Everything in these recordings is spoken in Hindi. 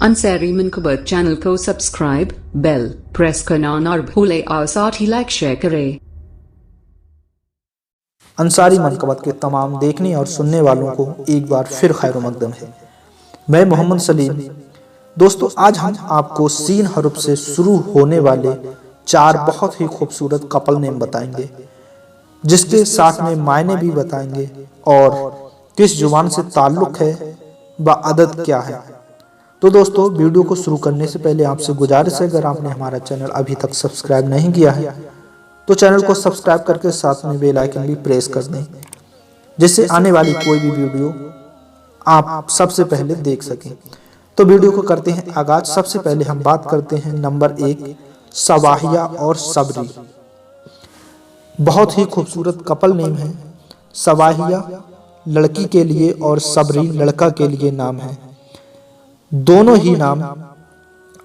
अंसारी मनकबत चैनल को सब्सक्राइब, बेल प्रेस करना और भूले और साथ ही लाइक शेयर करें। अंसारी मनकबत के तमाम देखने और सुनने वालों को एक बार फिर खैर मकदम है। मैं मोहम्मद सलीम। दोस्तों, आज हम आपको सीन हरूफ से शुरू होने वाले 4 बहुत ही खूबसूरत कपल नेम बताएंगे, जिसके साथ में मायने भी बताएंगे और किस जुबान से ताल्लुक है व अदद क्या है। तो दोस्तों, वीडियो को शुरू करने से पहले आपसे गुजारिश है, अगर आपने हमारा चैनल अभी तक सब्सक्राइब नहीं किया है तो चैनल को सब्सक्राइब करके साथ में बेल आइकन भी प्रेस कर दें, जिससे आने वाली कोई भी वीडियो आप सबसे पहले देख सकें। तो वीडियो को करते हैं आगाज। सबसे पहले हम बात करते हैं नंबर 1, सवाहिया और सबरी। बहुत ही खूबसूरत कपल नेम है। सवाहिया लड़की के लिए और सबरी लड़का के लिए नाम है। दोनों ही नाम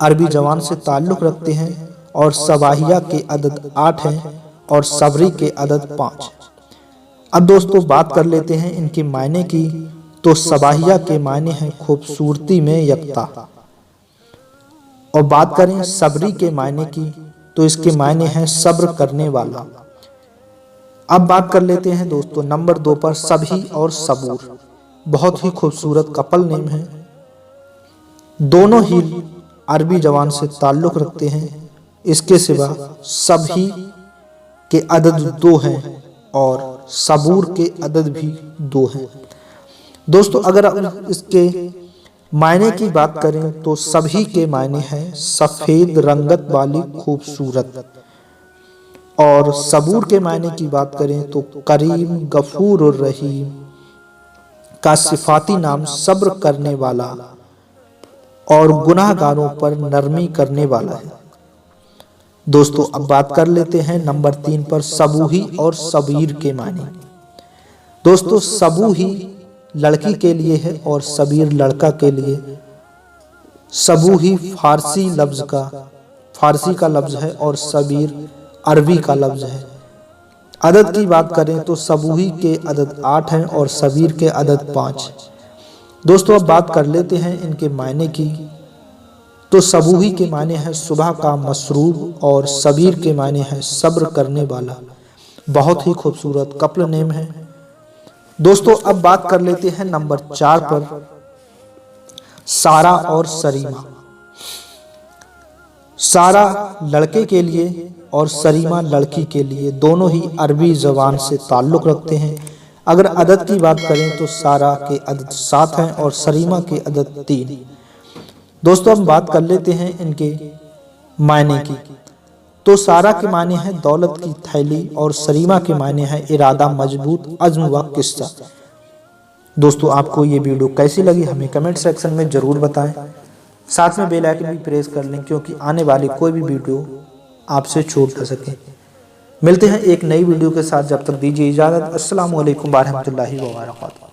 अरबी जबान से ताल्लुक रखते हैं और सवाहिया के अदद 8 हैं और सबरी के अदद 5। अब दोस्तों बात कर लेते हैं इनके मायने की। तो सवाहिया के मायने हैं खूबसूरती में यकता, और बात करें सबरी के मायने की तो इसके मायने हैं सब्र करने वाला। अब बात कर लेते हैं दोस्तों नंबर 2 पर सभी और सबूर। बहुत ही खूबसूरत कपल नेम है। दोनों ही अरबी जबान से ताल्लुक रखते हैं। इसके सिवा सभी के अदद 2 हैं और सबूर के अदद भी 2 हैं। दोस्तों, अगर इसके मायने की बात करें तो सभी के मायने हैं सफेद रंगत वाली खूबसूरत, और सबूर के मायने की बात करें तो करीम गफूर और रहीम का सिफाती नाम सब्र करने वाला और गुनाहगारों पर नरमी करने वाला है। दोस्तों, अब बात कर लेते हैं नंबर 3 पर सबूही और सबीर के मायने। दोस्तों, सबूही लड़की के लिए है और सबीर लड़का के लिए। सबूही फारसी का लफ्ज है और सबीर अरबी का लफ्ज है। अदद की बात करें तो सबूही के अदद 8 हैं और सबीर के अदद 5। दोस्तों, अब बात कर लेते हैं इनके मायने की। तो सबूही के मायने हैं सुबह का मसरूब और सबीर के मायने हैं सब्र करने वाला। बहुत ही खूबसूरत कपल नेम है। दोस्तों, अब बात कर लेते हैं नंबर 4 पर सारा और सरीमा। सारा लड़के के लिए और सरीमा लड़की के लिए। दोनों ही अरबी जबान से ताल्लुक रखते हैं। अगर अदद की बात करें तो सारा के अदद 7 हैं और सरीमा के अदद 3। दोस्तों, हम बात कर लेते हैं इनके मायने की। तो सारा के मायने हैं दौलत की थैली और सरीमा के मायने हैं इरादा मजबूत, अज़्म व किस्सा। दोस्तों, आपको ये वीडियो कैसी लगी हमें कमेंट सेक्शन में जरूर बताएं। साथ में बेल आइकन भी प्रेस कर लें, क्योंकि आने वाली कोई भी वीडियो आपसे छूट न सके। मिलते हैं एक नई वीडियो के साथ, जब तक दीजिए इजाज़त। अस्सलामु अलैकुम व रहमतुल्लाहि व बरकातहू।